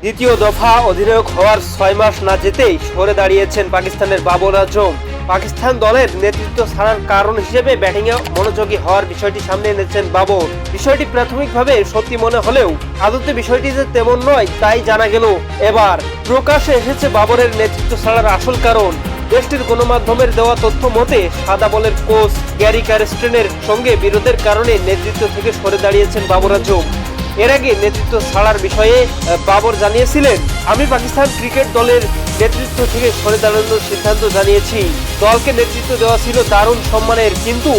দ্বিতীয় দফা অধিনায়ক হওয়ার 6 মাস না যেতেই সরে দাঁড়িয়েছেন পাকিস্তানের বাবর আজম। পাকিস্তান দলের নেতৃত্ব ছাড়ার কারণ হিসেবে ব্যাটিংয়ে মনোযোগী হওয়ার বিষয়টি সামনে এনেছেন বাবর। বিষয়টি প্রাথমিকভাবে সত্যি মনে হলেও আদতে বিষয়টি যে তেমন নয় তাই জানা গেল এবার। প্রকাশ্যে এসেছে বাবরের নেতৃত্ব ছাড়ার আসল কারণ। দেশটির গণমাধ্যমের দেওয়া তথ্য মতে সাদা বলের কোচ গ্যারি কারস্টেনের সঙ্গে বিরোধের কারণে নেতৃত্ব থেকে সরে দাঁড়িয়েছেন বাবর আজম। এর আগে নেতৃত্ব ছাড়ার বিষয়ে বাবর জানিয়েছিলেন, আমি পাকিস্তান ক্রিকেট দলের নেতৃত্ব থেকে সরে দাঁড়ানোর সিদ্ধান্ত জানিয়েছি। দলকে নেতৃত্ব দেওয়া ছিল দারুণ সম্মানের, কিন্তু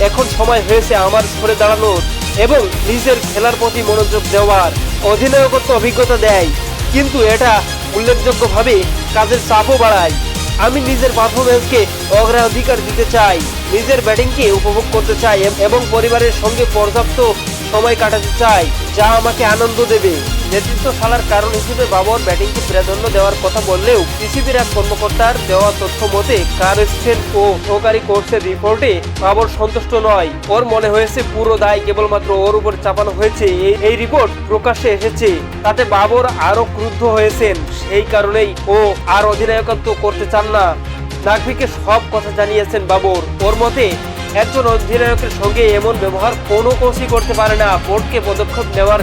এখন সময় হয়েছে আমার সরে দাঁড়ানোর এবং নিজের খেলার প্রতি মনোযোগ দেওয়ার। অধিনায়কত্ব অভিজ্ঞতা দেয়, কিন্তু এটা উল্লেখযোগ্যভাবে কাজের চাপও বাড়ায়। আমি নিজের পারফরম্যান্সকে অগ্রাধিকার দিতে চাই, নিজের ব্যাটিংকে উপভোগ করতে চাই এবং পরিবারের সঙ্গে পর্যাপ্ত সময় কাটাতে চাই যা আমাকে আনন্দ দেবে। নেতৃত্ব ছাড়ার কারণ হিসেবে বাবর ব্যাটিংকে প্রাধান্য দেওয়ার কথা বললেও পিসিবির এক কর্মকর্তার দেওয়া তথ্য মতে কারস্টেন ও সহকারী কোচের রিপোর্টে বাবর সন্তুষ্ট নয়। ওর মনে হয়েছে পুরো দায় কেবলমাত্র ওর উপর চাপানো হয়েছে। এই রিপোর্ট প্রকাশ্যে এসেছে, তাতে বাবর আরো ক্রুদ্ধ হয়েছেন। সেই কারণেই ও আর অধিনায়কত্ব করতে চান না। নাকভিকে সব কথা জানিয়েছেন বাবর। ওর মতে একজন অধিনায়কের সঙ্গে এমন ব্যবহার কোনো কোচই করতে পারে না। বোর্ডকে পদক্ষেপ নেওয়ার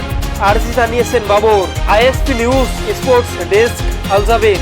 আর্জি জানিয়েছেন Babar. ISP news sports desk, Al Jaber.